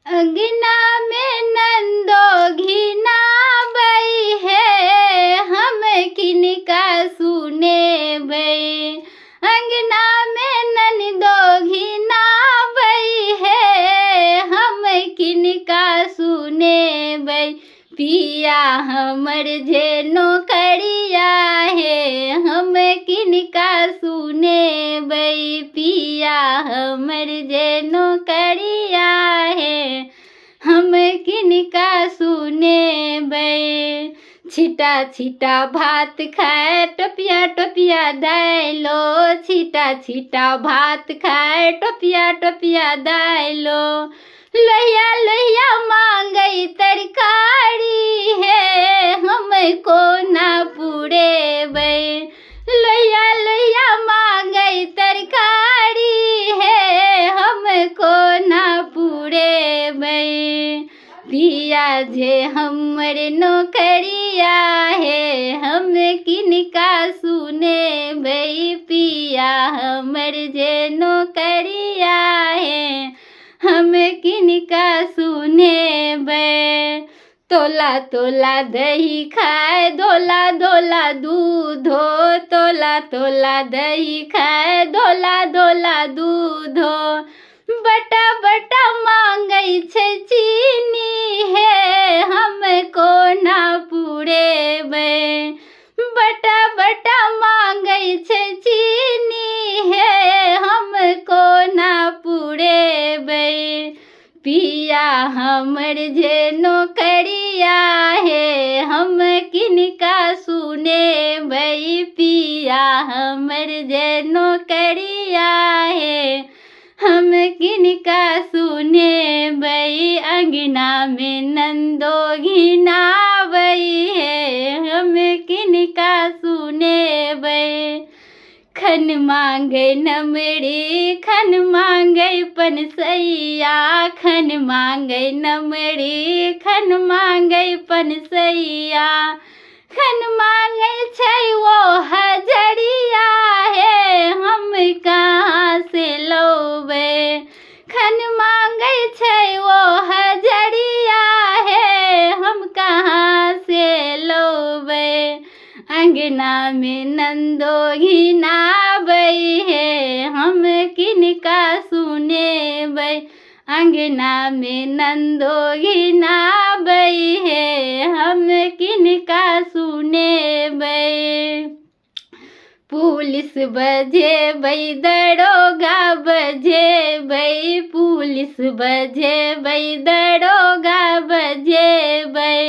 अंगना में नंदो घिनाबै है, हम किनका सुनेबै। अंगना में नंदो घिनाबै है, हम किनका सुनेबै। पिया हमर जे नौकरिया है, हम किनका सुनेबै। पिया हमर जे नौकरिया है, हम किनका सुनेबै। छिटा छिटा भात खाए टोपिया टोपिया दाइलो, छिटा छिटा भात खाए टोपिया टोपिया दाइलो। लोहिया लोहिया मांगै तरकारी है, हम कोना पुरेबै। लोहिया लोहिया मांगै तरकारी है, हम कोना पुरेबै। पिया जे हमर नौकरिया है, हम किनका सुनेबै। पिया हमर जे नौकरिया है, हम किनका सुनेबै। तोला तोला दही खाए धोला धोला दूधो, तोला तोला दही खाए धोला धोला दूधो। बटा बटा मांगै छै चीनी है, हम कोना पुरेबै। बटा बटा मांगै छै चीनी है, हम कोना पुरेबै। पिया हमर जे नौकरिया है, हम किनका सुनेबै। पिया हमर जे नौकरिया है, हम किनका सुनेबै। अंगना में नंदो घिनाबै है, हम किनका सुनेबै। खन मांगै नमरी खन मांगै पनसैया, खन मांगै नमरी खन मांगै पनसैया। खन मांगै छै वो हजरिया है, हम कहाँ से लौबै। खन मांगै छै वो हजरिया है, हम कहाँ से लौबै। अंगना में नंदो घिनाबै है, हम किनका सुनेबै। अंगना में नंदो घिनाबै है, हम किनका सुनेबै। पुलिस बजेबै दरोगा बजेबै, पुलिस बजेबै दरोगा बजेबै।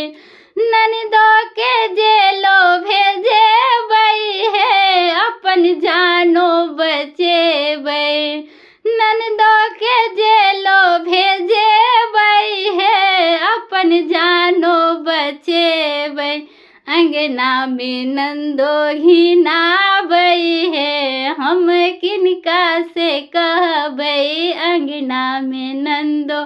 ननदो के जेलो भेजेबै है, अपन जानो बचेबै। ननदो के जेलो भेजेबै है, अपन जानो बचेबै। अंगना में नंदो घिनाबै है, हम किनका से कहबै। अंगना में नंदो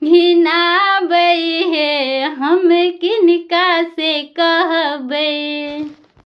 घिनाबै है, हम किनका से कहबै।